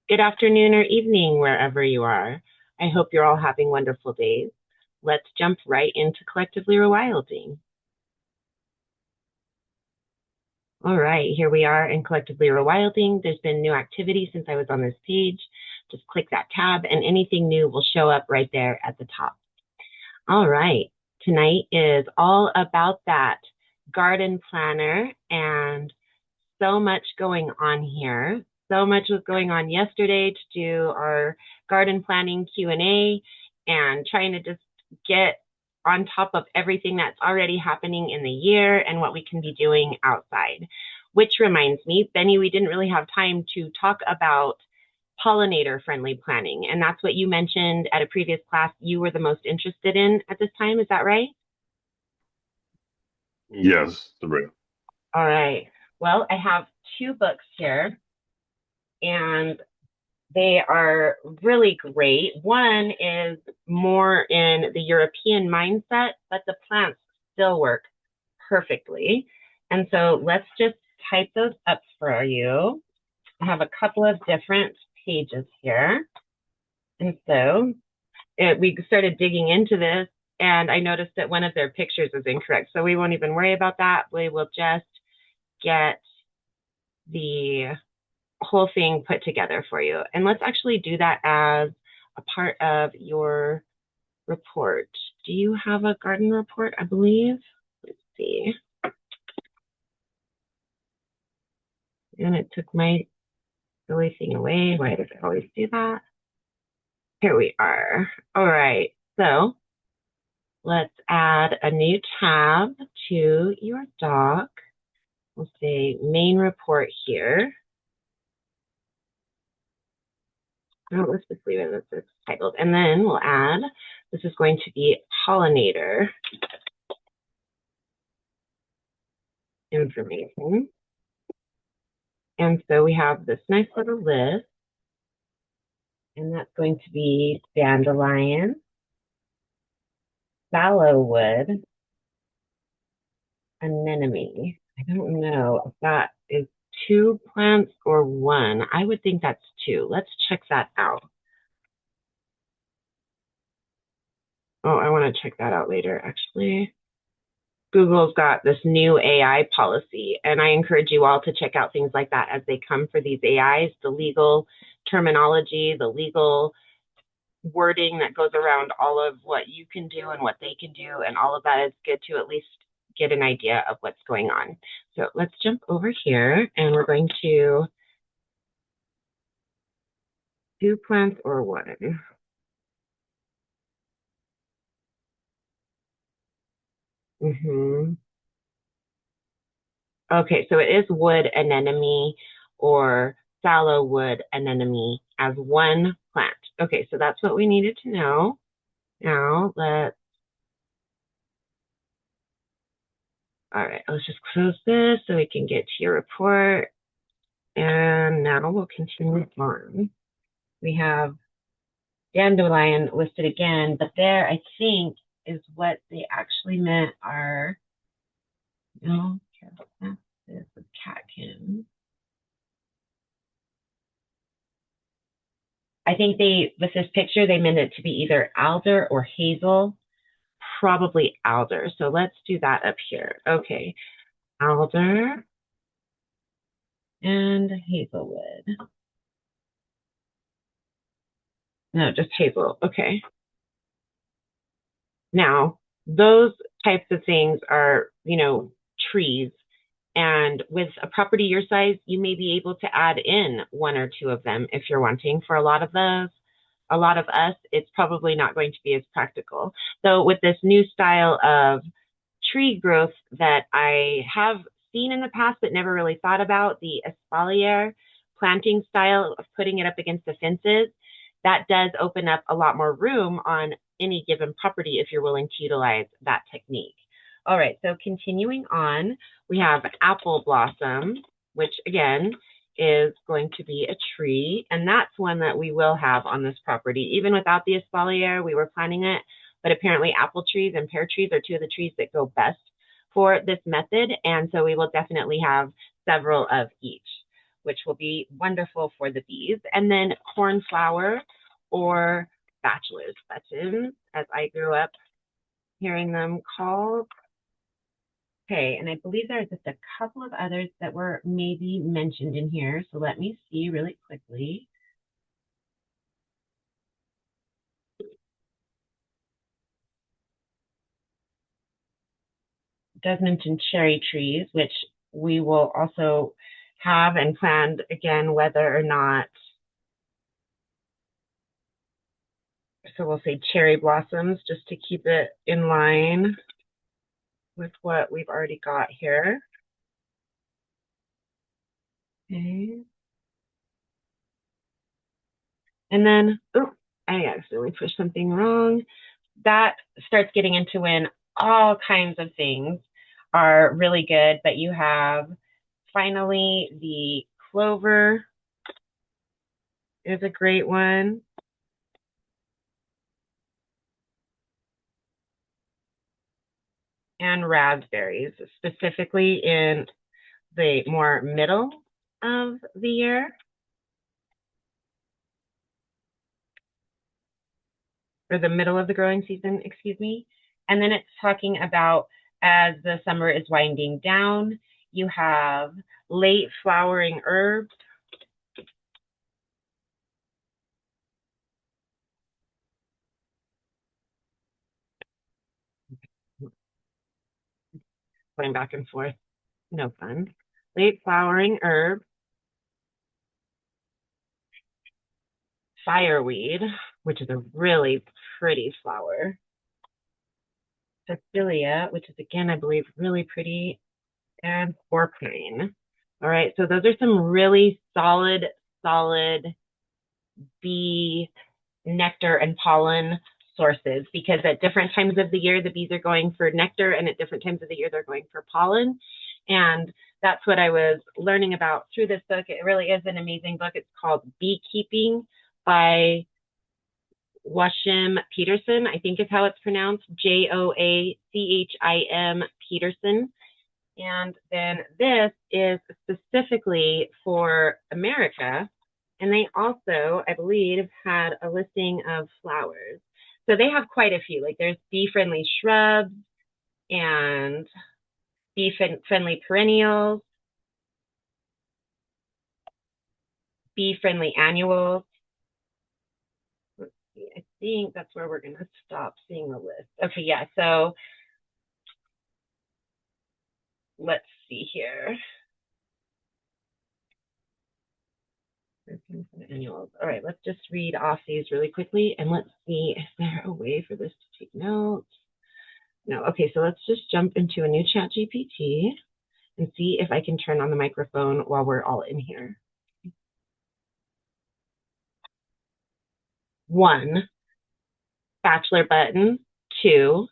good afternoon, or evening, wherever you are. I hope you're all having wonderful days. Let's jump right into Collectively Rewilding. All right, here we are in Collectively Rewilding. There's been new activity since I was on this page. Just click that tab and anything new will show up right there at the top. All right, tonight is all about that garden planner and so much going on here. So much was going on yesterday to do our garden planning Q&A and trying to just get on top of everything that's already happening in the year and what we can be doing outside. Which reminds me, Benny, we didn't really have time to talk about pollinator-friendly planning. And that's what you mentioned at a previous class you were the most interested in at this time. Is that right? Yes, Sabrina. All right. Well, I have two books here, and they are really great. One is more in the European mindset, but the plants still work perfectly. And so let's just type those up for you. I have a couple of different pages here. And so we started digging into this, and I noticed that one of their pictures is incorrect. So we won't even worry about that. We will just get the whole thing put together for you. And let's actually do that as a part of your report. Do you have a garden report, I believe? Let's see. And it took my silly thing away. Why does it always do that? Here we are. All right. So let's add a new tab to your doc. We'll say main report here. No, let's just leave it as it's titled. And then we'll add, this is going to be pollinator information. And so we have this nice little list, and that's going to be dandelion, sallowwood, anemone. I don't know if that is two plants or one. I would think that's two. Let's check that out. Oh, I want to check that out later, actually. Google's got this new AI policy, and I encourage you all to check out things like that as they come for these AIs, the legal terminology, the legal wording that goes around all of what you can do and what they can do, and all of that is good to at least get an idea of what's going on. So let's jump over here, and we're going to do plants or one. Okay, so it is wood anemone or fallow wood anemone as one plant. Okay, so that's what we needed to know. Now all right, let's just close this so we can get to your report. And now we'll continue on. We have dandelion listed again, but there I think is what they actually meant are, no, this is catkin. I think with this picture, they meant it to be either Alder or Hazel, probably Alder. So let's do that up here. Okay, Alder and Hazelwood. No, just Hazel. Okay. Now, those types of things are, trees. And with a property your size, you may be able to add in one or two of them if you're wanting. For a lot of those, a lot of us, it's probably not going to be as practical. So with this new style of tree growth that I have seen in the past but never really thought about, the Espalier planting style of putting it up against the fences, that does open up a lot more room on any given property if you're willing to utilize that technique. All right, so continuing on, we have apple blossom, which again is going to be a tree, and that's one that we will have on this property. Even without the espalier, we were planting it, but apparently apple trees and pear trees are two of the trees that go best for this method, and so we will definitely have several of each. which will be wonderful for the bees. And then cornflower or bachelor's buttons, as I grew up hearing them called. Okay, and I believe there are just a couple of others that were maybe mentioned in here. So let me see really quickly. It does mention cherry trees, which we will also have and planned again whether or not. So we'll say cherry blossoms just to keep it in line with what we've already got here. Okay. And then, oh, I accidentally pushed something wrong. That starts getting into when all kinds of things are really good, but you have finally the clover is a great one. And raspberries, specifically in the more middle of the year. Or the middle of the growing season, excuse me. And then it's talking about as the summer is winding down, you have late flowering herbs. Going back and forth, no fun. Late flowering herb, fireweed, which is a really pretty flower. Espalier, which is again, I believe, really pretty, and purpurine. All right, so those are some really solid bee nectar and pollen sources, because at different times of the year, the bees are going for nectar, and at different times of the year, they're going for pollen. And that's what I was learning about through this book. It really is an amazing book. It's called Beekeeping by Joachim Peterson, I think is how it's pronounced, Joachim Peterson. And then this is specifically for America. And they also, I believe, had a listing of flowers. So they have quite a few. Like there's bee-friendly shrubs and bee-friendly perennials, bee-friendly annuals. Let's see, I think that's where we're going to stop seeing the list. Okay, yeah, so let's see here. Annuals. All right, let's just read off these really quickly, and let's see if there's a way for this to take notes. No, okay, so let's just jump into a new chat GPT and see if I can turn on the microphone while we're all in here. 1, bachelor button. 2,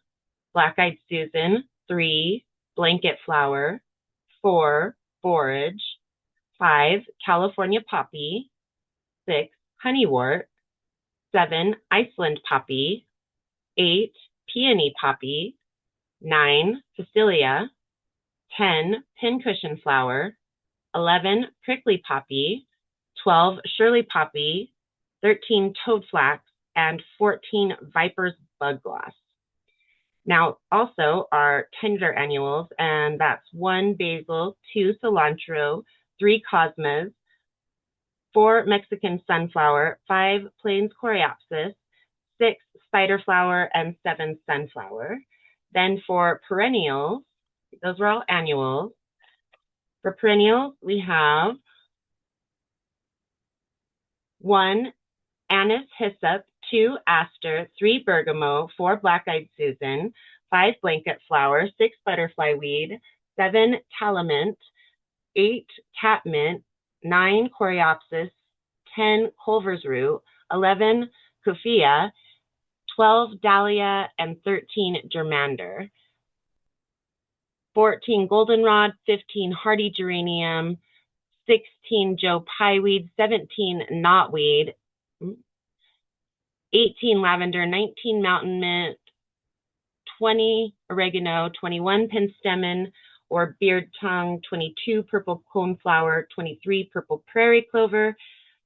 black-eyed Susan. 3, blanket flower. 4, borage. 5, California poppy. 6, honeywort. 7, Iceland poppy. 8, peony poppy. 9, Facilia. 10, pincushion flower. 11, prickly poppy. 12, Shirley poppy. 13, toadflax, and 14, viper's bugloss. Now, also our tender annuals, and that's 1, basil, 2, cilantro, 3, cosmos, 4, Mexican sunflower, 5, plains coreopsis, 6, spider flower, and 7, sunflower. Then for perennials, those were all annuals. For perennials, we have 1, anise hyssop, 2, aster, 3, bergamot, 4, black-eyed Susan, 5, blanket flower, 6, butterfly weed, 7, calamint, 8, catmint, 9, coreopsis, 10, culver's root, 11, kuffia, 12, dahlia, and 13, germander. 14, goldenrod, 15, hardy geranium, 16, Joe pieweed, 17, knotweed, 18, lavender, 19, mountain mint, 20, oregano, 21, penstemon, or beard tongue, 22 purple coneflower, 23 purple prairie clover,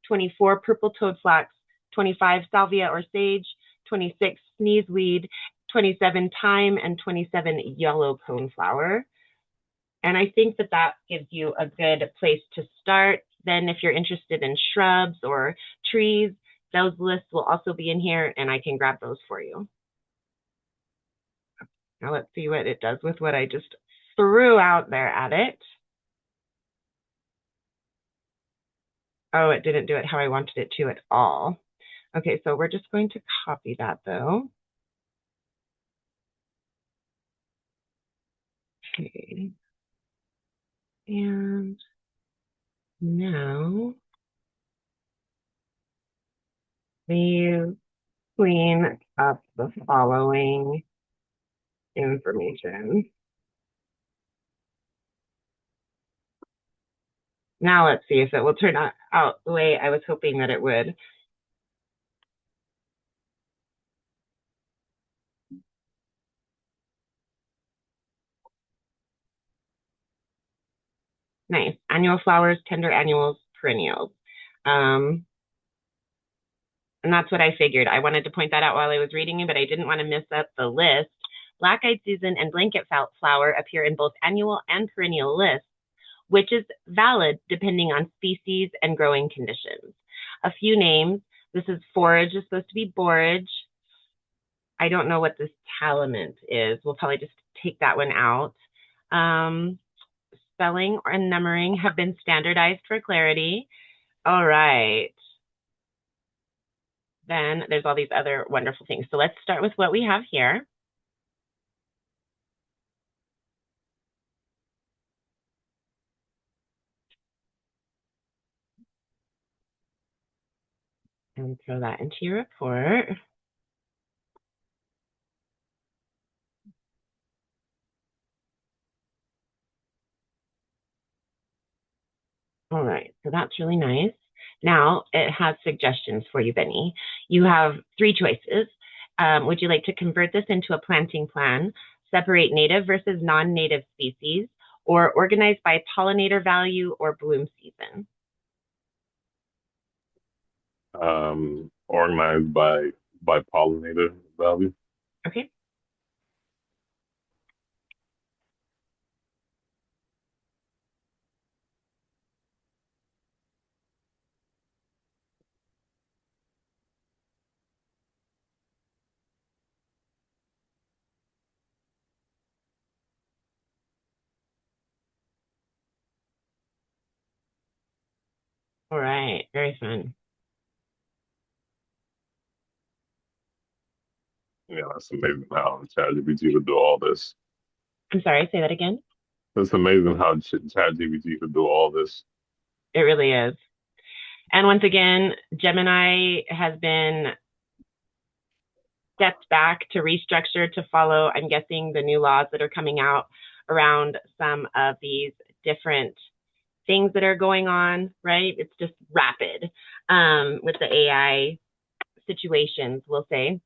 24 purple toadflax, 25 salvia or sage, 26 sneezeweed, 27 thyme, and 27 yellow coneflower. And I think that that gives you a good place to start. Then if you're interested in shrubs or trees, those lists will also be in here and I can grab those for you. Now let's see what it does with what I just threw out there at it. Oh, it didn't do it how I wanted it to at all. Okay, so we're just going to copy that though. Okay. And now please clean up the following information. Now let's see if it will turn out the way I was hoping that it would. Nice. Annual flowers, tender annuals, perennials. And that's what I figured. I wanted to point that out while I was reading it, but I didn't want to miss up the list. Black-eyed Susan and blanket flower appear in both annual and perennial lists, which is valid depending on species and growing conditions. A few names. This is forage is supposed to be borage. I don't know what this taliment is. We'll probably just take that one out. Spelling and numbering have been standardized for clarity. All right. Then there's all these other wonderful things. So let's start with what we have here. And throw that into your report. All right, so that's really nice. Now it has suggestions for you, Benny. You have 3 choices. Would you like to convert this into a planting plan, separate native versus non-native species, or organize by pollinator value or bloom season? Organized by pollinator value. Okay. All right, very fun. Yeah, that's amazing how ChatGPT could do all this. I'm sorry, say that again. It's amazing how ChatGPT could do all this. It really is. And once again, Gemini has been stepped back to restructure to follow, I'm guessing, the new laws that are coming out around some of these different things that are going on, right? It's just rapid with the AI situations, we'll say.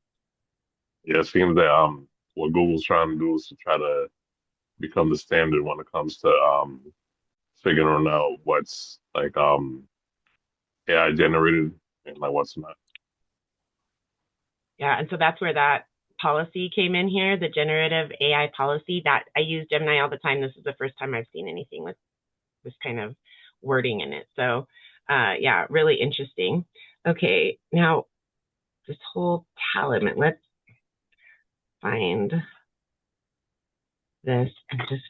Yeah, it seems that what Google's trying to do is to try to become the standard when it comes to figuring out what's like AI generated and like what's not. Yeah, and so that's where that policy came in here, the generative AI policy. That I use Gemini all the time. This is the first time I've seen anything with this kind of wording in it. So yeah, really interesting. Okay, now this whole talent, let's find this and just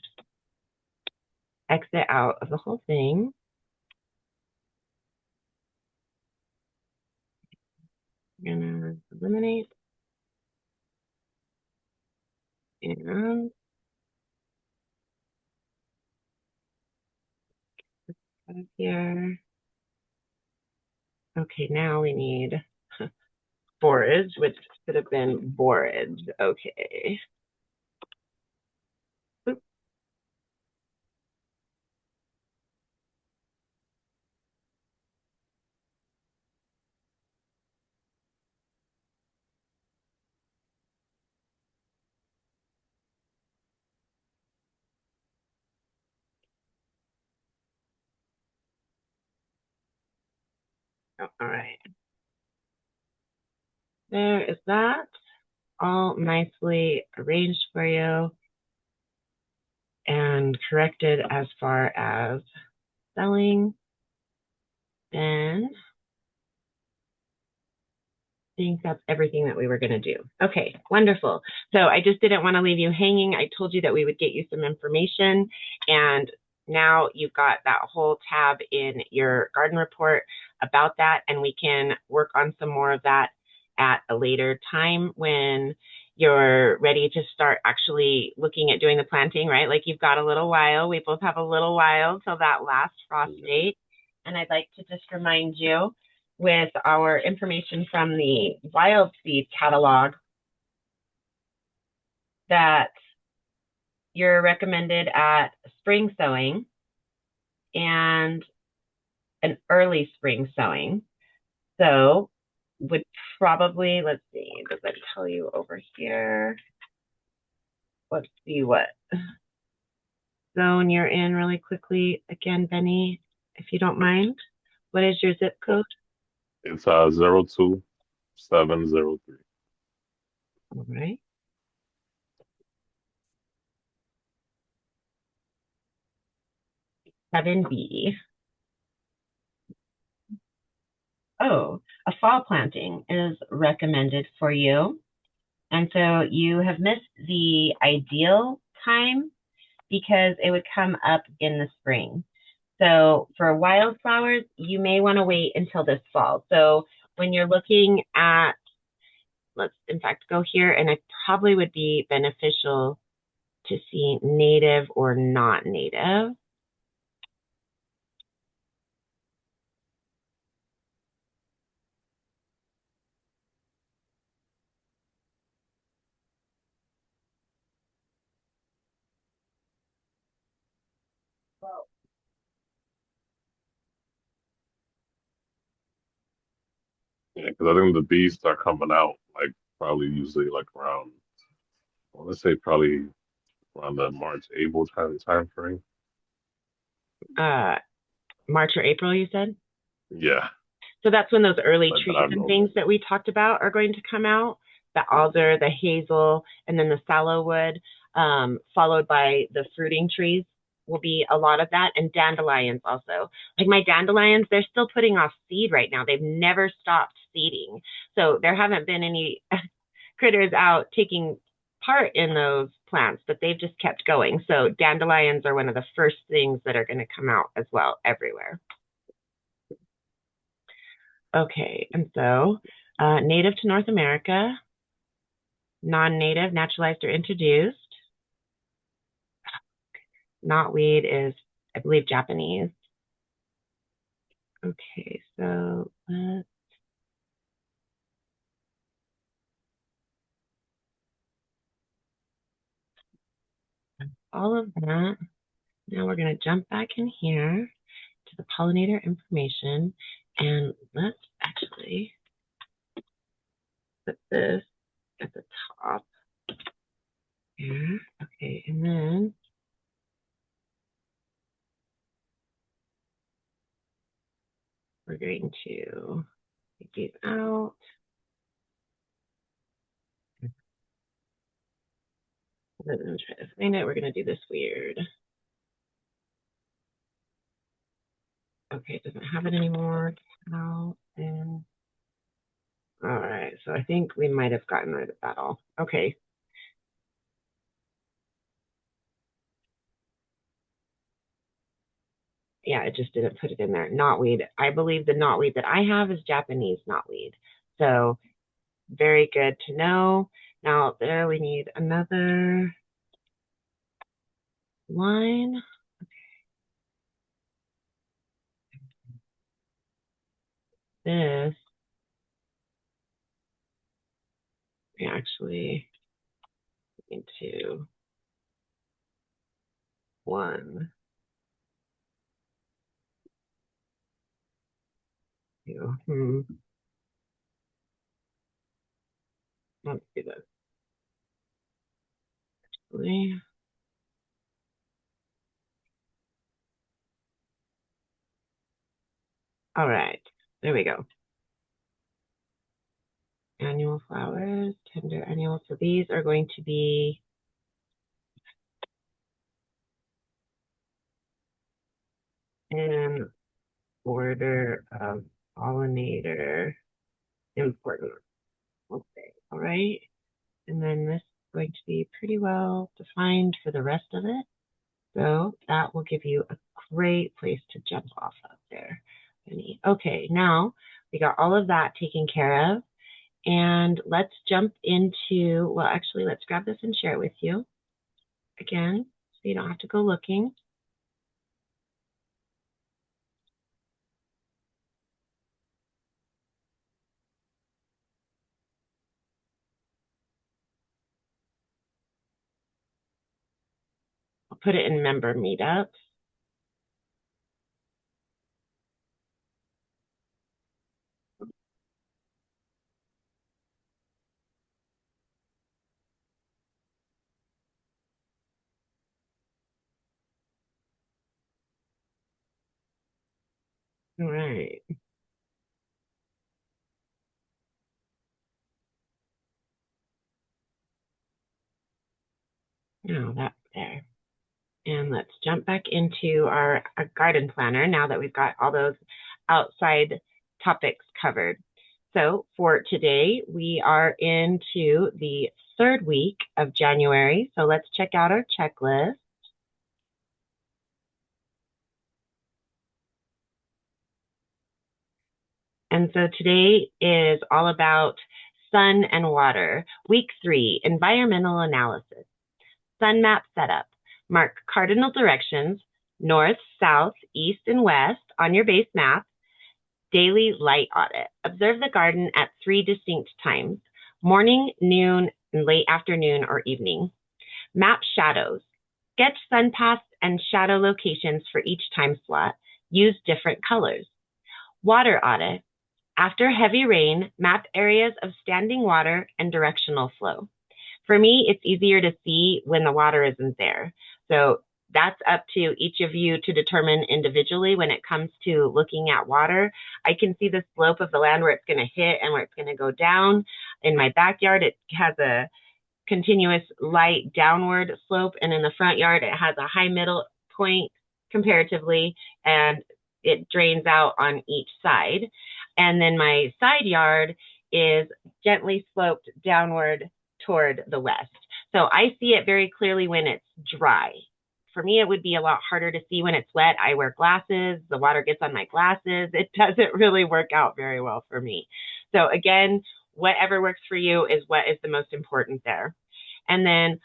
exit out of the whole thing. I'm gonna eliminate and out of here. Okay, now we need forage, which should have been borage. Okay. Oops. Oh, all right. There is that. All nicely arranged for you and corrected as far as selling. Then I think that's everything that we were going to do. Okay, wonderful. So I just didn't want to leave you hanging. I told you that we would get you some information, and now you've got that whole tab in your garden report about that, and we can work on some more of that at a later time when you're ready to start actually looking at doing the planting, right? Like you've got a little while. We both have a little while till that last frost date. And I'd like to just remind you with our information from the wild seed catalog that you're recommended at spring sowing and an early spring sowing. So would probably, let's see, does that tell you over here? Let's see what zone you're in really quickly. Again, Benny, if you don't mind. What is your zip code? It's 02703. All right. 7B. Oh, a fall planting is recommended for you. And so you have missed the ideal time because it would come up in the spring. So for wildflowers, you may want to wait until this fall. So when you're looking at, let's in fact go here, and it probably would be beneficial to see native or not native. Yeah, because I think the bees start coming out like probably usually like around, I want to say probably around the March, April time frame. Uh, March or April, you said? Yeah, So that's when those early but trees I and know. things that we talked about are going to come out. The alder, the hazel, and then the sallowwood, followed by the fruiting trees will be a lot of that, and dandelions also. Like my dandelions, they're still putting off seed right now. They've never stopped seeding. So there haven't been any critters out taking part in those plants, but they've just kept going. So dandelions are one of the first things that are going to come out as well everywhere. Okay, and so native to North America, non-native, naturalized or introduced. Knotweed is, I believe, Japanese. Okay, so all of that. Now we're going to jump back in here to the pollinator information, and let's actually put this at the top here. Okay, and then we're going to take these out. I'm going to try to find it. We're going to do this weird. Okay, it doesn't have it anymore. Now and all right, so I think we might have gotten rid of that all. Okay. Yeah, it just didn't put it in there. Knotweed. I believe the knotweed that I have is Japanese knotweed. So very good to know. Now there we need another line. This we actually need to one, two. Let's do this. Actually. All right. There we go. Annual flowers, tender annual. So these are going to be in order of pollinator importance. Okay, all right. And then this is going to be pretty well defined for the rest of it. So that will give you a great place to jump off of there. Okay, now we got all of that taken care of. And let's jump into, well, actually, let's grab this and share it with you again, so you don't have to go looking. I'll put it in member meetups. All right. Now that's there. And let's jump back into our garden planner now that we've got all those outside topics covered. So for today, we are into the 3rd week of January. So let's check out our checklist. And so today is all about sun and water. Week 3, environmental analysis. Sun map setup. Mark cardinal directions, north, south, east, and west on your base map. Daily light audit. Observe the garden at 3 distinct times, morning, noon, and late afternoon or evening. Map shadows. Sketch sun paths and shadow locations for each time slot. Use different colors. Water audit. After heavy rain, map areas of standing water and directional flow. For me, it's easier to see when the water isn't there. So that's up to each of you to determine individually when it comes to looking at water. I can see the slope of the land where it's going to hit and where it's going to go down. In my backyard, it has a continuous light downward slope, and in the front yard, it has a high middle point comparatively, and it drains out on each side. And then my side yard is gently sloped downward toward the west. So I see it very clearly when it's dry. For me, it would be a lot harder to see when it's wet. I wear glasses. The water gets on my glasses. It doesn't really work out very well for me. So again, whatever works for you is what is the most important there. And then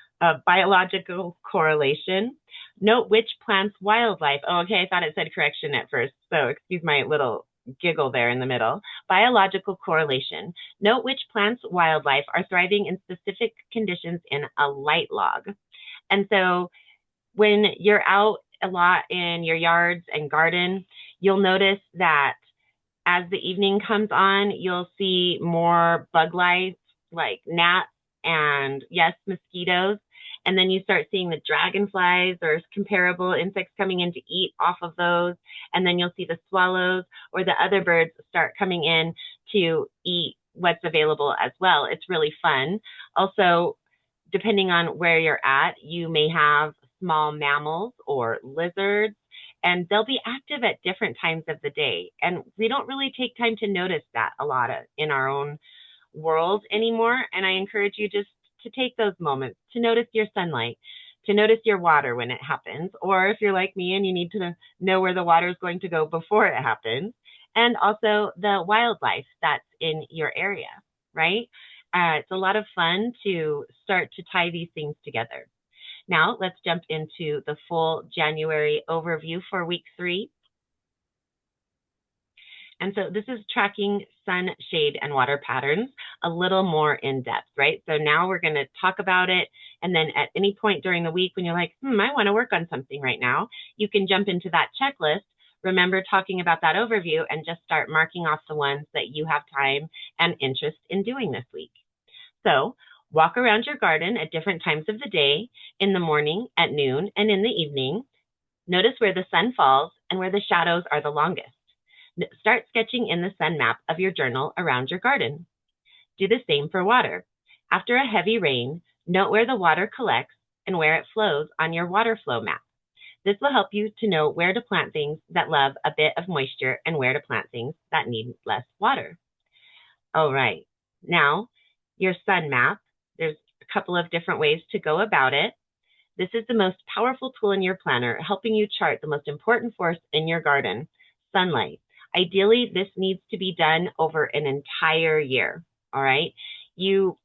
biological correlation. Note which plants wildlife. Oh, okay, I thought it said correction at first. So excuse my little giggle there in the middle. Biological correlation. Note which plants wildlife are thriving in specific conditions in a light log. And so when you're out a lot in your yards and garden, you'll notice that as the evening comes on, you'll see more bug life like gnats and yes, mosquitoes. And then you start seeing the dragonflies or comparable insects coming in to eat off of those. And then you'll see the swallows or the other birds start coming in to eat what's available as well. It's really fun. Also, depending on where you're at, you may have small mammals or lizards, and they'll be active at different times of the day. And we don't really take time to notice that a lot in our own world anymore. And I encourage you just to take those moments to notice your sunlight, to notice your water when it happens, or if you're like me and you need to know where the water is going to go before it happens, and also the wildlife that's in your area, right? It's a lot of fun to start to tie these things together. Now let's jump into the full January overview for week 3. And so this is tracking sun, shade, and water patterns a little more in depth, right? So now we're going to talk about it. And then at any point during the week when you're like, I want to work on something right now, you can jump into that checklist. Remember talking about that overview and just start marking off the ones that you have time and interest in doing this week. So walk around your garden at different times of the day, in the morning, at noon, and in the evening. Notice where the sun falls and where the shadows are the longest. Start sketching in the sun map of your journal around your garden. Do the same for water. After a heavy rain, note where the water collects and where it flows on your water flow map. This will help you to know where to plant things that love a bit of moisture and where to plant things that need less water. All right, now your sun map. There's a couple of different ways to go about it. This is the most powerful tool in your planner, helping you chart the most important force in your garden, sunlight. Ideally, this needs to be done over an entire year, all right? You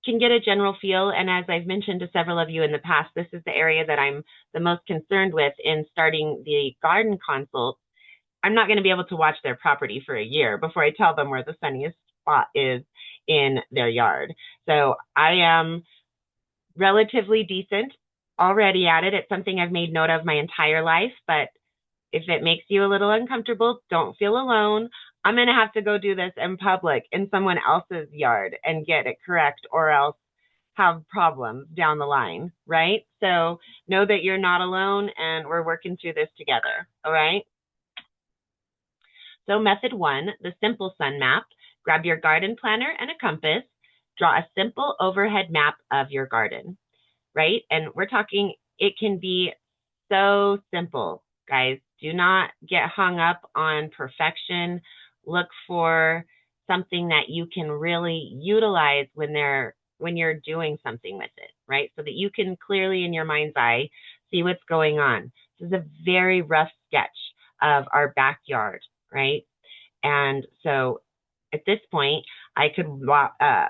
can get a general feel, and as I've mentioned to several of you in the past, this is the area that I'm the most concerned with in starting the garden consult. I'm not going to be able to watch their property for a year before I tell them where the sunniest spot is in their yard. So I am relatively decent already at it. It's something I've made note of my entire life, but if it makes you a little uncomfortable, don't feel alone. I'm going to have to go do this in public in someone else's yard and get it correct, or else have problems down the line, right? So know that you're not alone and we're working through this together, all right? So method 1, the simple sun map. Grab your garden planner and a compass. Draw a simple overhead map of your garden, right? And we're talking, it can be so simple, guys. Do not get hung up on perfection. Look for something that you can really utilize when you're doing something with it, right? So that you can clearly in your mind's eye see what's going on. This is a very rough sketch of our backyard, right? And so at this point, I could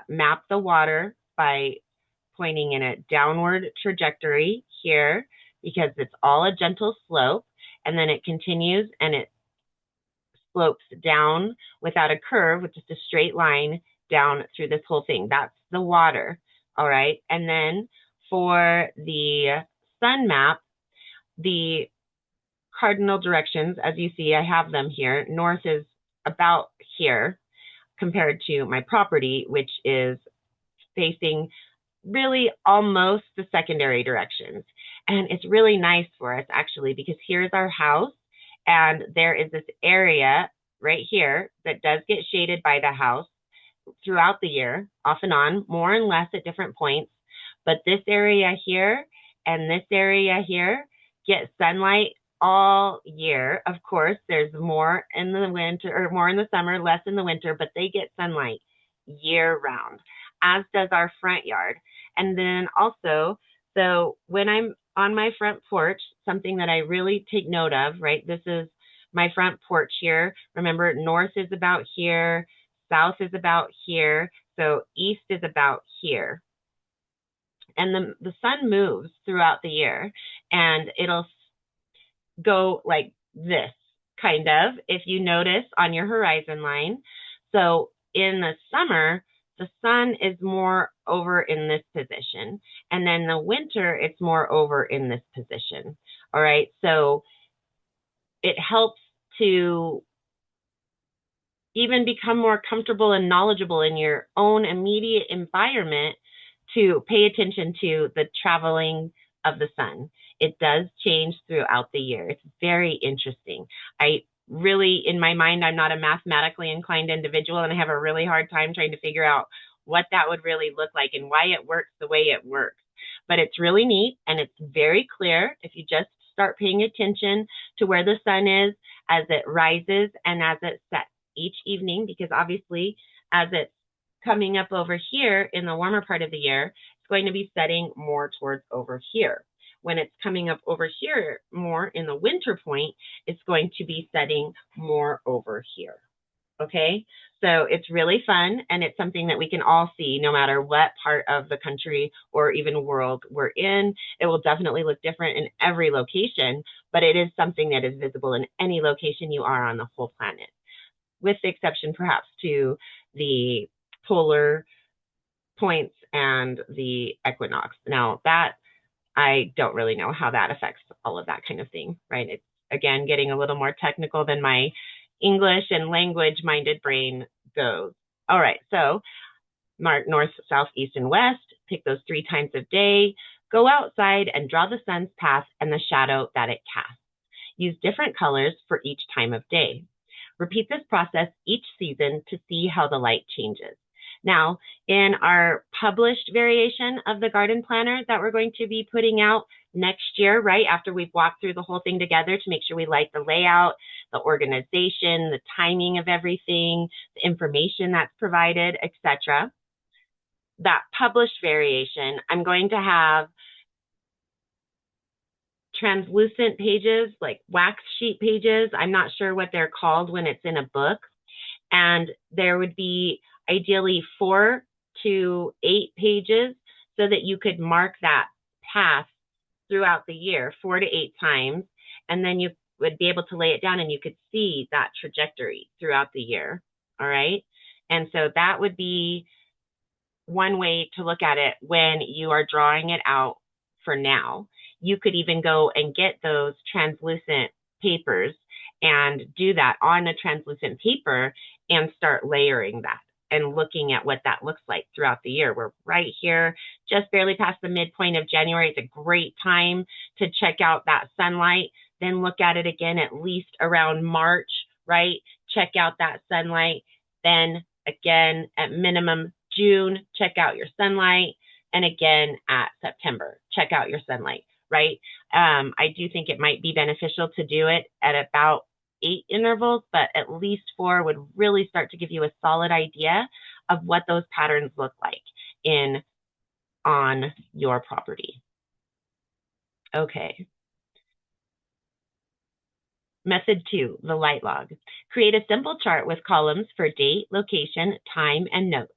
map the water by pointing in a downward trajectory here, because it's all a gentle slope, and then it continues and it slopes down without a curve with just a straight line down through this whole thing. That's the water, all right? And then for the sun map, the cardinal directions, as you see, I have them here. North is about here compared to my property, which is facing really almost the secondary directions. And it's really nice for us actually, because here's our house and there is this area right here that does get shaded by the house throughout the year, off and on, more and less at different points. But this area here and this area here get sunlight all year. Of course, there's more in the winter, or more in the summer, less in the winter, but they get sunlight year round, as does our front yard. And then also, so when I'm on my front porch, something that I really take note of, right? This is my front porch here. Remember, north is about here, south is about here, so east is about here. And the sun moves throughout the year, and it'll go like this, kind of, if you notice on your horizon line. So in the summer, the sun is more over in this position, and then the winter, it's more over in this position. All right, so it helps to even become more comfortable and knowledgeable in your own immediate environment to pay attention to the traveling of the sun. It does change throughout the year. It's very interesting. I really, in my mind, I'm not a mathematically inclined individual, and I have a really hard time trying to figure out what that would really look like and why it works the way it works. But it's really neat, and it's very clear if you just start paying attention to where the sun is as it rises and as it sets each evening, because obviously as it's coming up over here in the warmer part of the year, it's going to be setting more towards over here. When it's coming up over here more in the winter point, it's going to be setting more over here. Okay, so it's really fun, and it's something that we can all see no matter what part of the country or even world we're in. It will definitely look different in every location, but it is something that is visible in any location you are on the whole planet, with the exception perhaps to the polar points and the equinox. Now that I don't really know how that affects all of that kind of thing, right? It's again getting a little more technical than my English and language-minded brain goes. All right, so mark north, south, east, and west. Pick those 3 times of day. Go outside and draw the sun's path and the shadow that it casts. Use different colors for each time of day. Repeat this process each season to see how the light changes. Now, in our published variation of the garden planner that we're going to be putting out next year, right after we've walked through the whole thing together to make sure we like the layout, the organization, the timing of everything, the information that's provided, etc. That published variation, I'm going to have translucent pages, like wax sheet pages. I'm not sure what they're called when it's in a book. And there would be ideally 4 to 8 pages so that you could mark that path throughout the year 4 to 8 times. And then you would be able to lay it down and you could see that trajectory throughout the year. All right. And so that would be one way to look at it when you are drawing it out for now. You could even go and get those translucent papers and do that on a translucent paper and start layering that and looking at what that looks like throughout the year. We're right here, just barely past the midpoint of January. It's a great time to check out that sunlight, then look at it again at least around March, right? Check out that sunlight. Then again, at minimum June, check out your sunlight. And again at September, check out your sunlight, right? I do think it might be beneficial to do it at about 8 intervals, but at least 4 would really start to give you a solid idea of what those patterns look like on your property. Okay. Method 2, the light log. Create a simple chart with columns for date, location, time, and notes.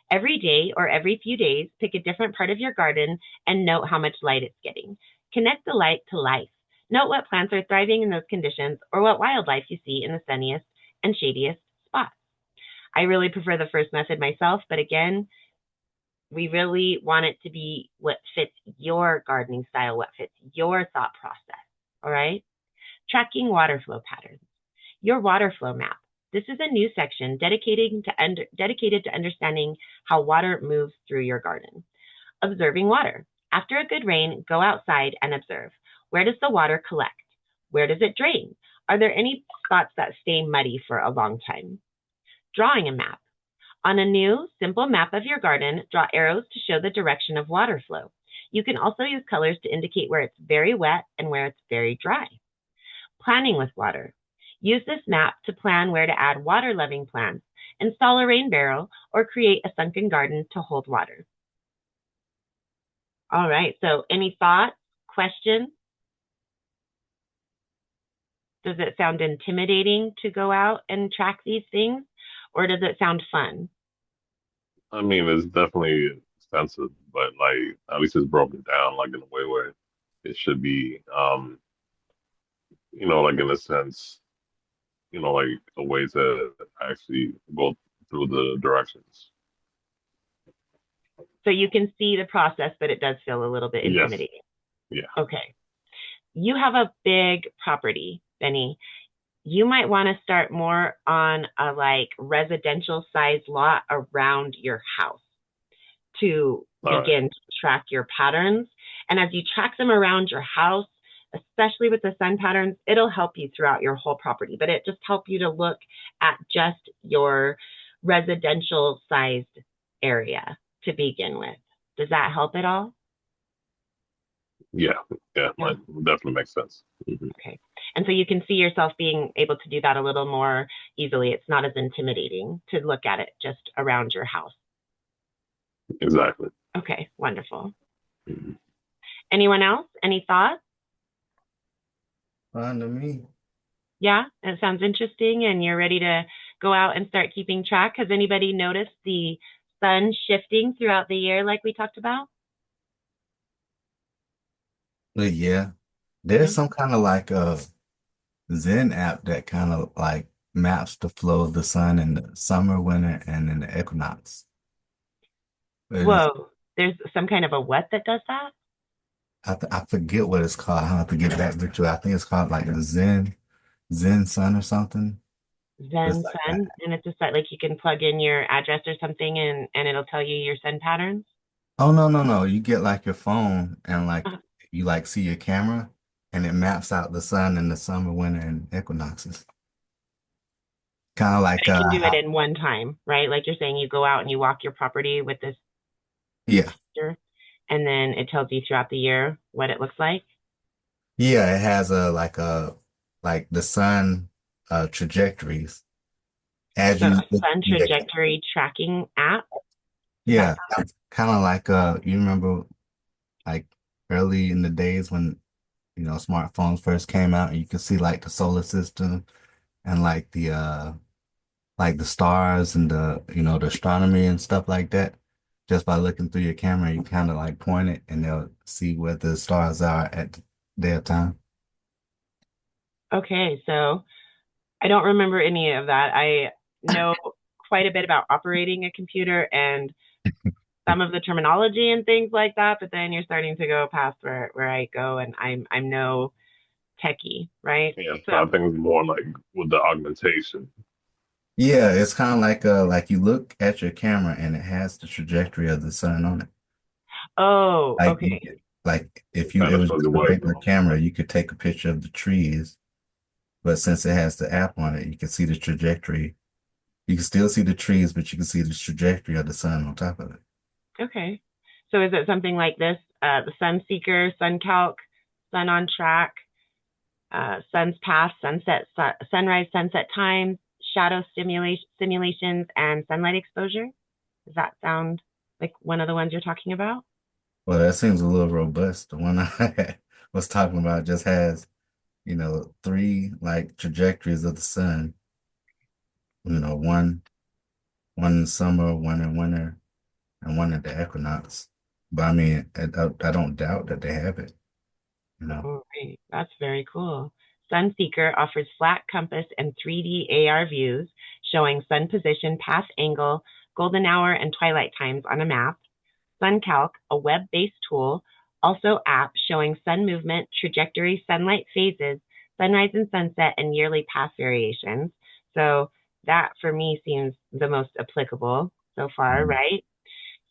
Every day or every few days, pick a different part of your garden and note how much light it's getting. Connect the light to life. Note what plants are thriving in those conditions or what wildlife you see in the sunniest and shadiest spots. I really prefer the first method myself, but again, we really want it to be what fits your gardening style, what fits your thought process, all right? Tracking water flow patterns. Your water flow map. This is a new section dedicated to understanding how water moves through your garden. Observing water. After a good rain, go outside and observe. Where does the water collect? Where does it drain? Are there any spots that stay muddy for a long time? Drawing a map. On a new, simple map of your garden, draw arrows to show the direction of water flow. You can also use colors to indicate where it's very wet and where it's very dry. Planning with water. Use this map to plan where to add water-loving plants, install a rain barrel, or create a sunken garden to hold water. All right, so any thoughts, questions? Does it sound intimidating to go out and track these things, or does it sound fun? I mean, it's definitely expensive, but like at least it's broken down like in a way where it should be, like in a sense, like a way to actually go through the directions. So you can see the process, but it does feel a little bit Yes. intimidating. Yeah. Okay. You have a big property, Benny. You might want to start more on a residential size lot around your house to begin to track your patterns. And as you track them around your house, especially with the sun patterns, it'll help you throughout your whole property, but it just helps you to look at just your residential sized area to begin with. Does that help at all? Yeah, definitely makes sense. Mm-hmm. Okay. And so you can see yourself being able to do that a little more easily. It's not as intimidating to look at it just around your house. Exactly. Okay, wonderful. Mm-hmm. Anyone else? Any thoughts? Fine to me. Yeah, it sounds interesting and you're ready to go out and start keeping track. Has anybody noticed the sun shifting throughout the year like we talked about? But yeah, there's some kind of like a Zen app that kind of like maps the flow of the sun in the summer, winter, and in the equinox. Whoa, there's some kind of a what that does that? I forget what it's called. I have to get back to it. I think it's called like the Zen Sun or something. Zen like Sun, and it's just like you can plug in your address or something and it'll tell you your sun patterns. Oh no. You get like your phone and like you like see your camera and it maps out the sun in the summer, winter, and equinoxes. Kind of But like it can do it in one time, right? Like you're saying, you go out and you walk your property with this yeah. picture, and then it tells you throughout the year what it looks like. Yeah, it has like the sun trajectories as So you a sun trajectory tracking app. Is that yeah, kind of like you remember like early in the days when smartphones first came out and you could see like the solar system and like the stars and the astronomy and stuff like that. Just by looking through your camera, you kind of like point it and they'll see where the stars are at their time. okay? So I don't remember any of that. I know quite a bit about operating a computer and some of the terminology and things like that, but then you're starting to go past where I go, and I'm no techie, right? Yeah, So, so I think it's more like with the augmentation. Yeah, it's kind of like you look at your camera and it has the trajectory of the sun on it. oh, Like okay. like if Kind it of was show you just a what. regular camera, you could take a picture of the trees, but since it has the app on it, you can see the trajectory. You can still see the trees, but you can see the trajectory of the sun on top of it. Okay. So is it something like this? The Sun Seeker, Sun Calc, Sun on Track, Sun's Path, Sunrise, Sunset Times, Shadow Simulations, and Sunlight Exposure? Does that sound like one of the ones you're talking about? Well, that seems a little robust. The one I was talking about just has, three like trajectories of the sun, one in summer, one in winter, and one at the equinox. But I mean, I don't doubt that they have it, you know. Oh, great. That's very cool. Sunseeker offers flat compass and 3D AR views showing sun position, path angle, golden hour, and twilight times on a map. SunCalc, a web-based tool, also app showing sun movement, trajectory, sunlight phases, sunrise and sunset, and yearly path variations. So that for me seems the most applicable so far, Mhm. right?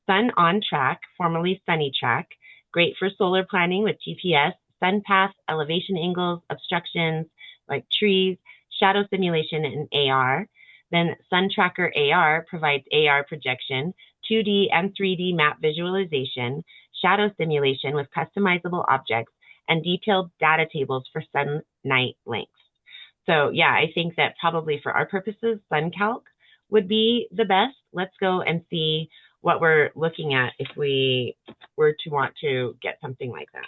Sun on Track, formerly Sunny Track, great for solar planning with GPS, sun path, elevation angles, obstructions like trees, shadow simulation, and AR. Then Sun Tracker AR provides AR projection, 2D and 3D map visualization, shadow simulation with customizable objects, and detailed data tables for sun night lengths. So, yeah, I think that probably for our purposes, SunCalc would be the best. Let's go and see what we're looking at if we were to want to get something like that.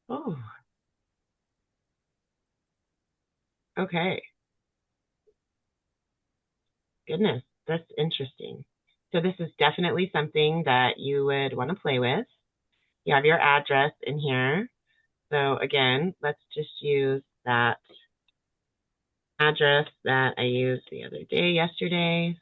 Oh, okay. Goodness, that's interesting. So this is definitely something that you would want to play with. You have your address in here. So again, let's just use that address that I used the other day, yesterday.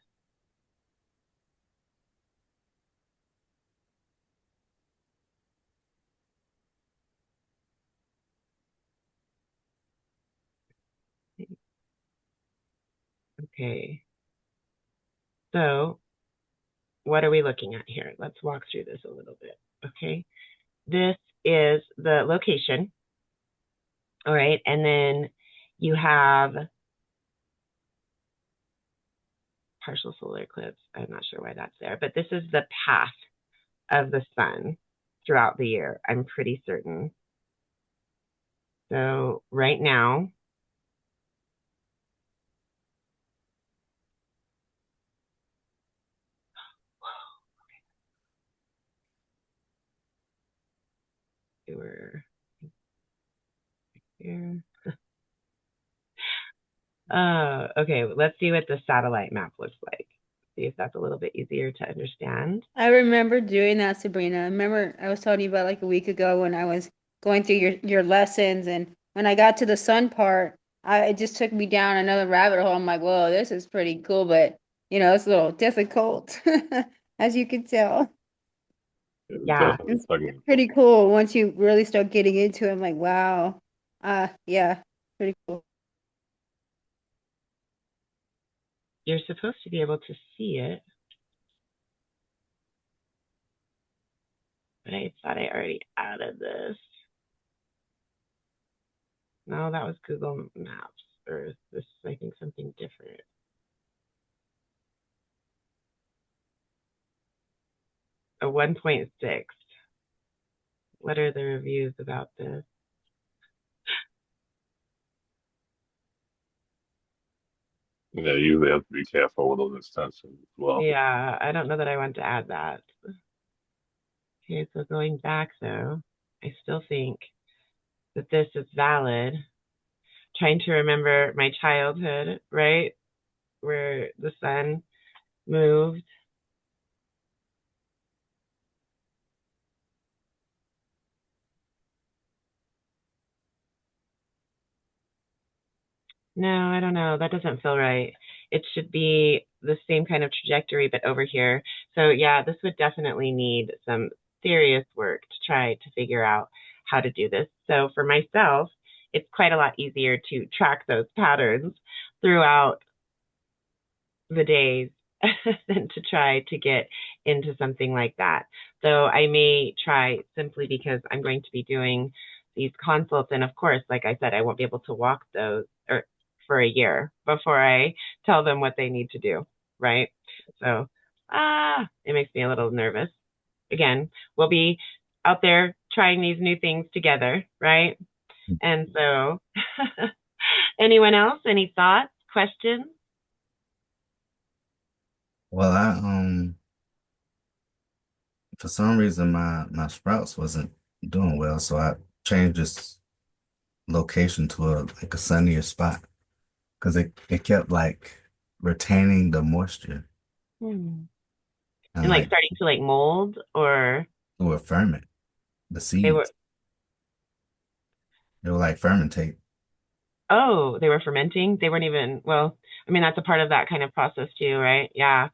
Okay. So what are we looking at here? Let's walk through this a little bit. Okay. This is the location. All right. And then you have partial solar eclipse. I'm not sure why that's there, but this is the path of the sun throughout the year. I'm pretty certain. So right now, we're here. Okay, let's see what the satellite map looks like. See if that's a little bit easier to understand. I remember doing that, Sabrina. I remember I was telling you about like a week ago when I was going through your lessons, and when I got to the sun part, it just took me down another rabbit hole. I'm like, whoa, this is pretty cool, but it's a little difficult, as you can tell. It's Yeah, definitely It's technical. pretty cool once you really start getting into it. I'm like, wow. Yeah, pretty cool. you're supposed to be able to see it. But I thought I already added this. No, that was Google Maps, or is this, I think, something different. A 1.6. What are the reviews about this? Yeah, you usually have to be careful with those extensions as well. Yeah, I don't know that I want to add that. Okay, so going back though, I still think that this is valid. Trying to remember my childhood, right? Where the sun moved. No, I don't know. That doesn't feel right. It should be the same kind of trajectory, but over here. So yeah, this would definitely need some serious work to try to figure out how to do this. So for myself, it's quite a lot easier to track those patterns throughout the days than to try to get into something like that. So I may try, simply because I'm going to be doing these consults. And of course, like I said, I won't be able to walk those or for a year before I tell them what they need to do. Right. So, it makes me a little nervous. Again, we'll be out there trying these new things together. Right. And so, anyone else, any thoughts, questions? Well, for some reason my sprouts wasn't doing well, so I changed this location to a sunnier spot because it kept like retaining the moisture Hmm. and And like like starting to like mold, or it would ferment the they were, seeds. It would like fermentate. oh, they were fermenting. They weren't even, well, I mean, that's a part of that kind of process too, right? Yeah.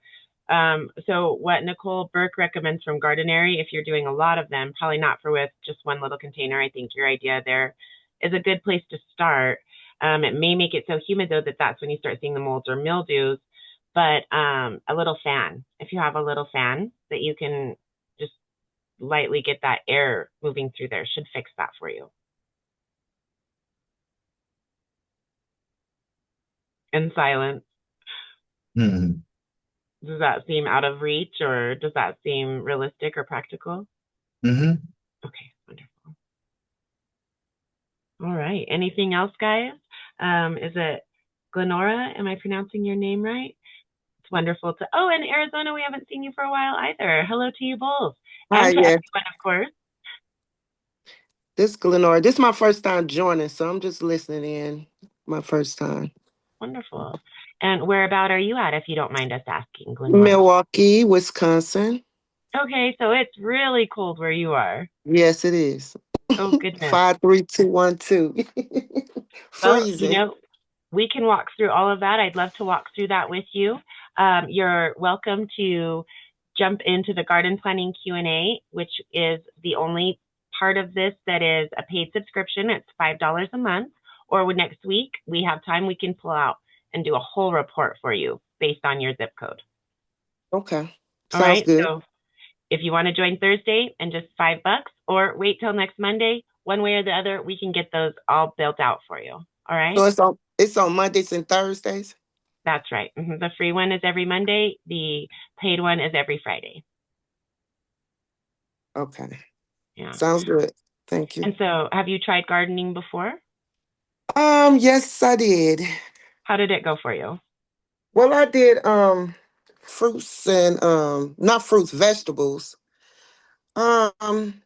So what Nicole Burke recommends from Gardenary, if you're doing a lot of them, probably not for with just one little container. I think your idea there is a good place to start. It may make it so humid though that that's when you start seeing the molds or mildews, but a little fan. If you have a little fan that you can just lightly get that air moving through there, should fix that for you. And silence. Mm-hmm. Does that seem out of reach, or does that seem realistic or practical? Mm-hmm. Okay, wonderful. All right. Anything else, guys? Is it Glenora? Am I pronouncing your name right? It's wonderful to. Oh, and Arizona, we haven't seen you for a while either. Hello to you both, Hi, and to yes. everyone, of course. This is Glenora. This is my first time joining, so I'm just listening in. My first time. Wonderful. And whereabout are you at, if you don't mind us asking, Glenora? Milwaukee, Wisconsin. Okay, so it's really cold where you are. Yes, it is. Oh, goodness. 53212. Well, Freezing. we can walk through all of that. I'd love to walk through that with you. You're welcome to jump into the garden planning Q&A, which is the only part of this that is a paid subscription. It's $5 a month. Or next week, we have time, we can pull out and do a whole report for you based on your zip code. Okay. All Sounds right. good. So if you want to join Thursday and just $5, or wait till next Monday, one way or the other, we can get those all built out for you. All right. So it's on Mondays and Thursdays? That's right. The free one is every Monday. The paid one is every Friday. Okay. Yeah. Sounds good. Thank you. And so, have you tried gardening before? Yes, I did. How did it go for you? Well, I did fruits and not fruits, vegetables. Um,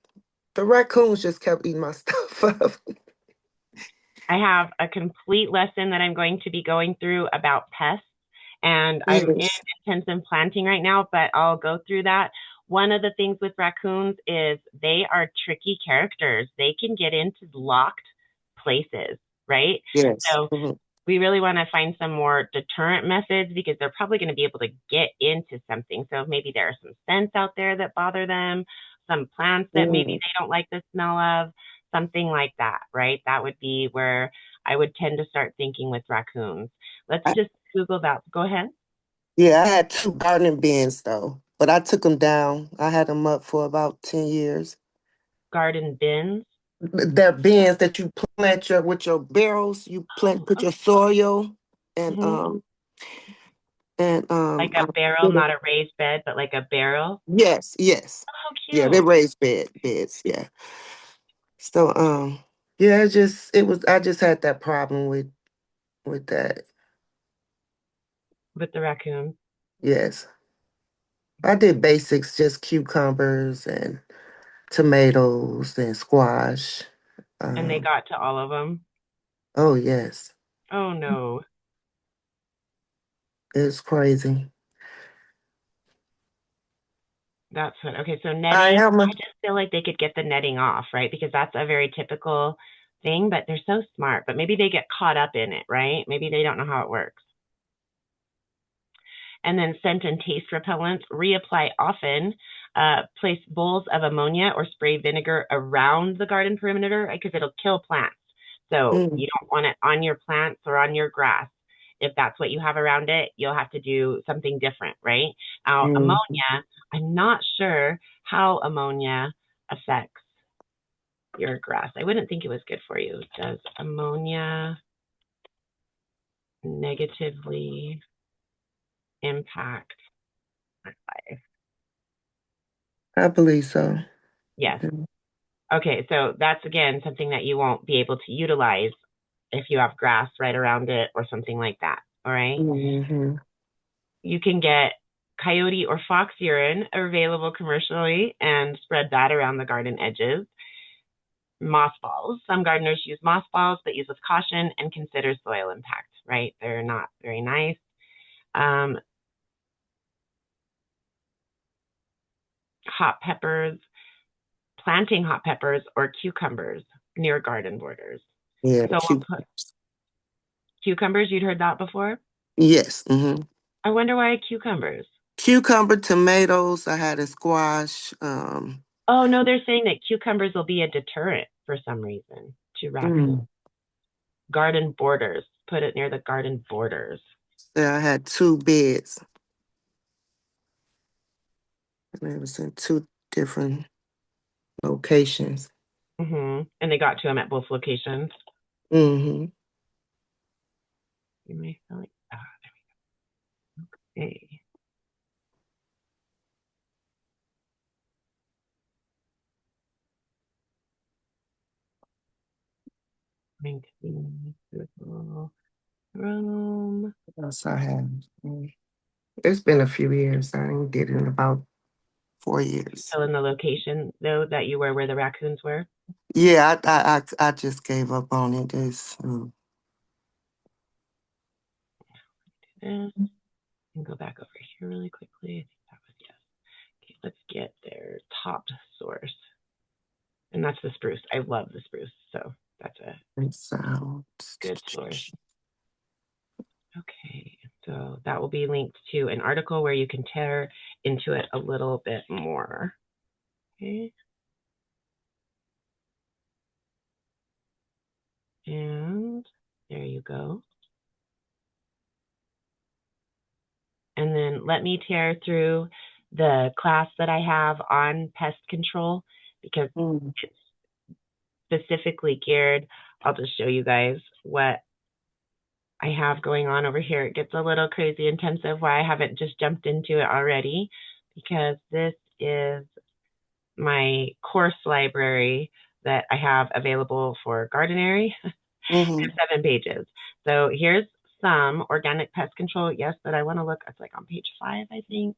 the raccoons just kept eating my stuff up. I have a complete lesson that I'm going to be going through about pests, and I'm in Yes. intensive planting right now, but I'll go through that. One of the things with raccoons is they are tricky characters. They can get into locked places, right? Yes. So we really want to find some more deterrent methods, because they're probably going to be able to get into something. So maybe there are some scents out there that bother them, some plants that maybe they don't like the smell of, something like that, right? That would be where I would tend to start thinking with raccoons. Let's just Google that. Go ahead. Yeah, I had 2 gardening bins though. but I took them down. I had them up for about 10 years. Garden bins. They're bins that you plant with your barrels. You Oh, put your okay. soil and Mhm. Like a I barrel, did not a raised bed, but like a barrel. yes, yes. Oh, how Yeah, they cute. raised beds, yeah. So yeah, it was I just had that problem with that. With the raccoon. Yes. I did basics, just cucumbers and tomatoes and squash. And they Um, got to all of them. oh yes. Oh no. It's crazy. That's what. Okay, so I netting, am I just feel like they could get the netting off, right? Because that's a very typical thing, but they're so smart. But maybe they get caught up in it, right? Maybe they don't know how it works. And then scent and taste repellents, reapply often. Place bowls of ammonia or spray vinegar around the garden perimeter because it'll kill plants. So mm, you don't want it on your plants or on your grass. If that's what you have around it, you'll have to do something different, right? Now, mm. ammonia, I'm not sure how ammonia affects your grass. I wouldn't think it was good for you. Does ammonia negatively impact life? I believe so. Yes. Okay, so that's again something that you won't be able to utilize if you have grass right around it or something like that. All right. Mm-hmm. You can get coyote or fox urine available commercially and spread that around the garden edges. Mothballs. Some gardeners use mothballs, but use with caution and consider soil impact, right? They're not very nice. Um, hot peppers, planting hot peppers or cucumbers near garden borders. Yeah, So we'll put cucumbers, you'd heard that before? yes. Mm-hmm. I wonder why cucumbers. Cucumber, tomatoes. I had a squash. Oh, no, they're saying that cucumbers will be a deterrent for some reason to raccoons. Mm. Garden borders. Put it near the garden borders. Yeah, I had two beds. And it was in two different locations. And they got to them at both locations. Mm-hmm. You may feel like that. Okay. Going to be little room. What else I have? It's been a few years. I didn't did it in about 4 years. Still in the location though that you were where the raccoons were. Yeah, I just gave up on it. And go back over here really quickly. I think that was yes. Okay, let's get their top source. And that's the spruce. I love the spruce. So that's a good source. Okay, so that will be linked to an article where you can tear into it a little bit more. Okay. And there you go. And then let me tear through the class that I have on pest control because it's specifically geared. I'll just show you guys what I have going on over here. It gets a little crazy intensive why I haven't just jumped into it already because this is my course library that I have available for gardenery. Mm-hmm. 7 pages. So here's some organic pest control. Yes, but I want to look. It's like on page 5, I think.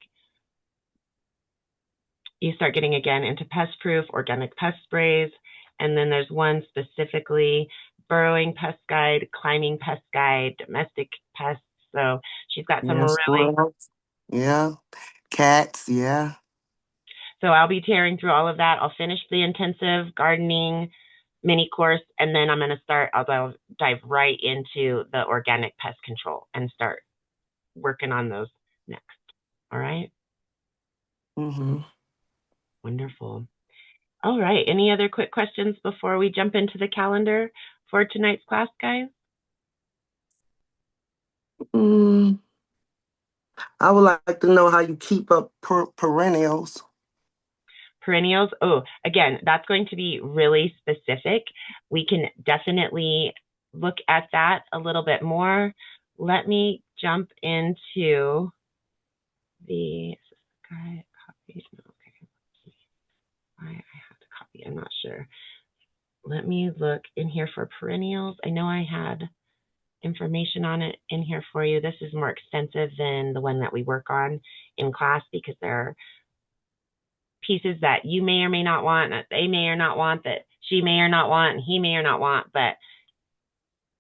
You start getting again into pest proof, organic pest sprays. And then there's one specifically burrowing pest guide, climbing pest guide, domestic pests. So she's got some really. Squirrels. Yeah. Cats. Yeah. So I'll be tearing through all of that. I'll finish the intensive gardening mini course, and then I'm going to I'll dive right into the organic pest control and start working on those next. All right. Mm-hmm. Wonderful. All right. Any other quick questions before we jump into the calendar for tonight's class, guys? I would like to know how you keep up perennials. Perennials, oh, again, that's going to be really specific. We can definitely look at that a little bit more. Let me jump into the guide copy. Okay, I have to copy. I'm not sure. Let me look in here for perennials. I know I had information on it in here for you. This is more extensive than the one that we work on in class because there are pieces that you may or may not want, that they may or not want, that she may or not want, and he may or not want, but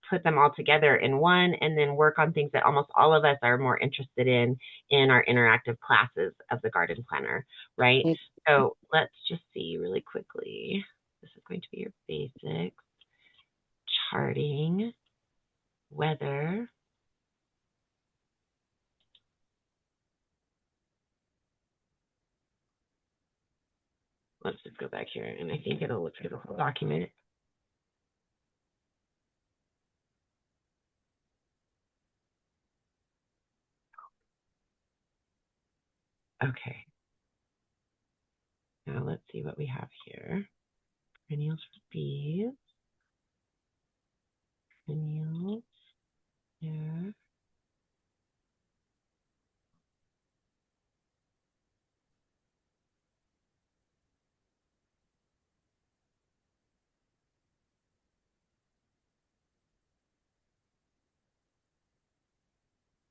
put them all together in one and then work on things that almost all of us are more interested in our interactive classes of the garden planner, right? So let's just see really quickly. This is going to be your basics, charting, weather. Let's just go back here and I think it'll look through the whole document. Okay. Now let's see what we have here. Perennials for bees. Perennials. Yeah.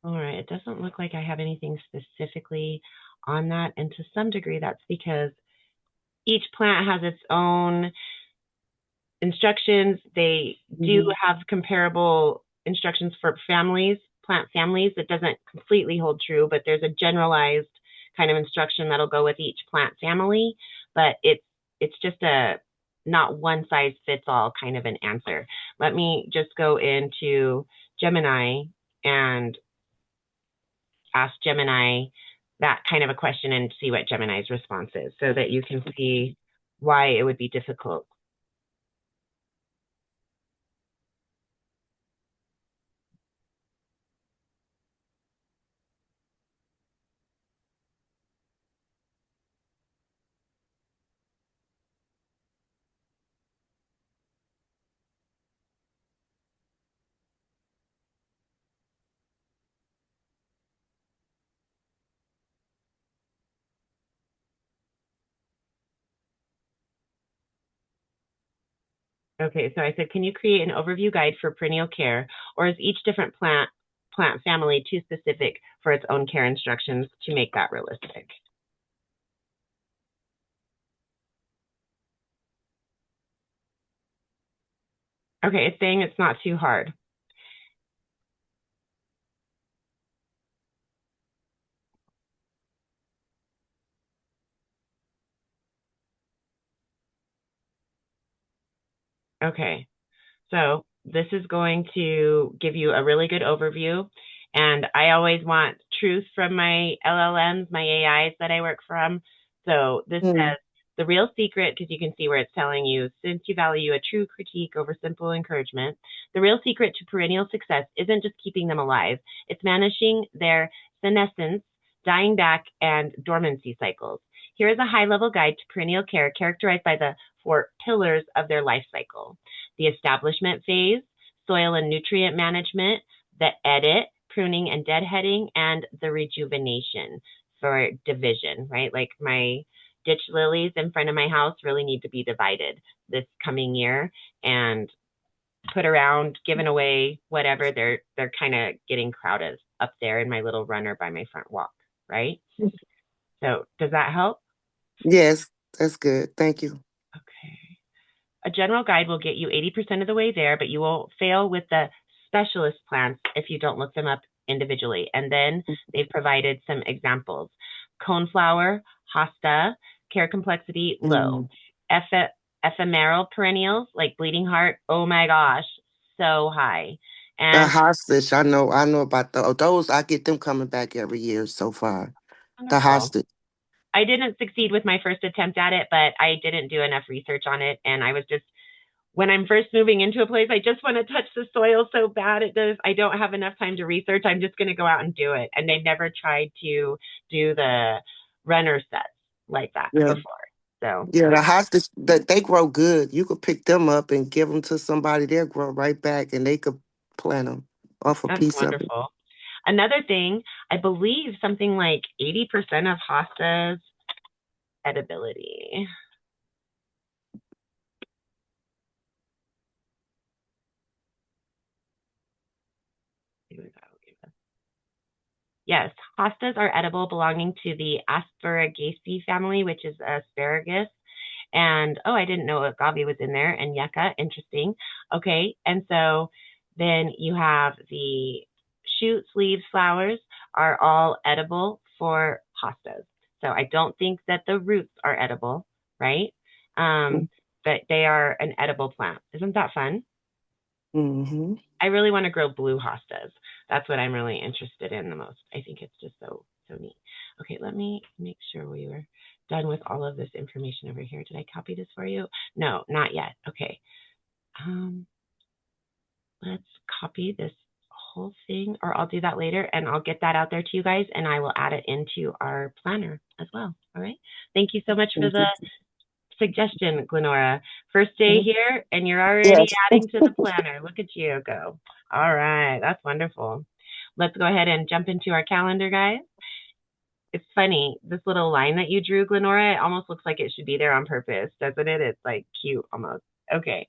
All right, it doesn't look like I have anything specifically on that. And to some degree, that's because each plant has its own instructions. They do have comparable instructions for families, plant families. It doesn't completely hold true, but there's a generalized kind of instruction that'll go with each plant family. But it's just a not one size fits all kind of an answer. Let me just go into Gemini and ask Gemini that kind of a question and see what Gemini's response is so that you can see why it would be difficult. Okay, so I said, can you create an overview guide for perennial care, or is each different plant family too specific for its own care instructions to make that realistic? Okay, it's saying it's not too hard. Okay, so this is going to give you a really good overview. And I always want truth from my LLMs, my AIs that I work from. So this says, the real secret, because you can see where it's telling you, since you value a true critique over simple encouragement, the real secret to perennial success isn't just keeping them alive. It's managing their senescence, dying back, and dormancy cycles. Here is a high-level guide to perennial care characterized by the 4 pillars of their life cycle: the establishment phase, soil and nutrient management, the edit, pruning and deadheading, and the rejuvenation for division, right? Like my ditch lilies in front of my house really need to be divided this coming year and put around, given away, whatever. They're kind of getting crowded up there in my little runner by my front walk, right? So does that help? Yes, that's good. Thank you. Okay. A general guide will get you 80% of the way there, but you will fail with the specialist plants if you don't look them up individually. And then they've provided some examples. Coneflower, hosta, care complexity, low. Ephemeral perennials like bleeding heart, oh my gosh, so high. And the hostage, I know about those. I get them coming back every year so far. wonderful. The hostage. I didn't succeed with my first attempt at it, but I didn't do enough research on it. And I was just when I'm first moving into a place, I just want to touch the soil so bad. I don't have enough time to research. I'm just going to go out and do it. And they've never tried to do the runner sets like that Yeah. before. So Yeah, the hostas that they grow good. You could pick them up and give them to somebody. They'll grow right back, and they could plant them off a that's piece of it. wonderful. Another thing, I believe something like 80% of hostas edibility. Yes, hostas are edible, belonging to the Asparagaceae family, which is asparagus. And oh, I didn't know agave was in there, and yucca. Interesting. Okay, and so then you have the shoots, leaves, flowers are all edible for hostas. So I don't think that the roots are edible, right? But they are an edible plant. Isn't that fun? Mm-hmm. I really want to grow blue hostas. That's what I'm really interested in the most. I think it's just so neat. Okay, let me make sure we were done with all of this information over here. Did I copy this for you? No, not yet. Okay. Let's copy this whole thing, or I'll do that later, and I'll get that out there to you guys, and I will add it into our planner as well. All right. Thank you so much for the suggestion, Glenora. First day here, and you're already Yes. adding to the planner. Look at you go. All right, that's wonderful. Let's go ahead and jump into our calendar, guys. It's funny, this little line that you drew, Glenora, it almost looks like it should be there on purpose, doesn't it? It's like cute almost. Okay.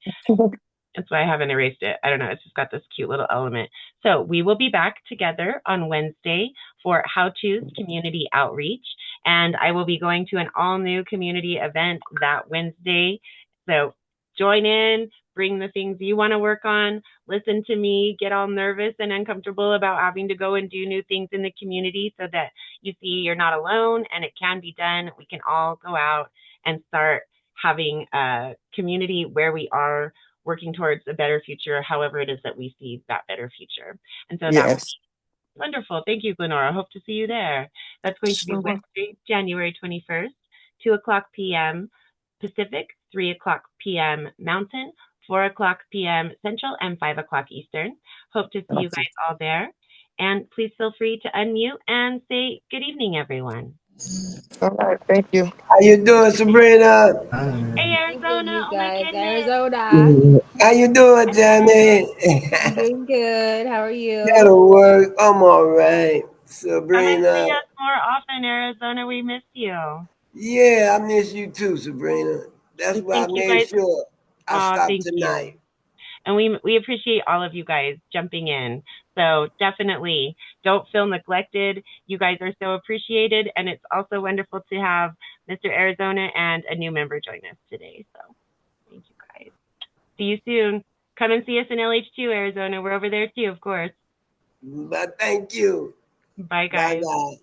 That's why I haven't erased it. I don't know. It's just got this cute little element. So we will be back together on Wednesday for How To's Community Outreach. And I will be going to an all new community event that Wednesday. So join in, bring the things you want to work on, listen to me, get all nervous and uncomfortable about having to go and do new things in the community so that you see you're not alone and it can be done. We can all go out and start having a community where we are working towards a better future, however it is that we see that better future. And so that will Yes. be wonderful. Thank you, Glenora. Hope to see you there. That's going to be Sure. Wednesday, January 21st, 2 o'clock p.m. Pacific, 3 o'clock p.m. Mountain, 4 o'clock p.m. Central, and 5 o'clock Eastern. Hope to see you guys all there. And please feel free to unmute and say good evening, everyone. All right. Thank you. How you doing, Sabrina? Hey, Evening, Arizona. you Oh, my guys. goodness. Arizona. How you doing, Jamie? I'm doing good. How are you? That'll work. I'm all right, Come and Sabrina. see us more often, Arizona. We miss you. Yeah, I miss you too, Sabrina. That's And why I thank you made guys. sure I stopped Thank you. tonight. And we appreciate all of you guys jumping in. So definitely don't feel neglected. You guys are so appreciated. And it's also wonderful to have Mr. Arizona and a new member join us today. So thank you guys. See you soon. Come and see us in LH2, Arizona. We're over there too, of course. But thank you. Bye, Bye, guys. guys.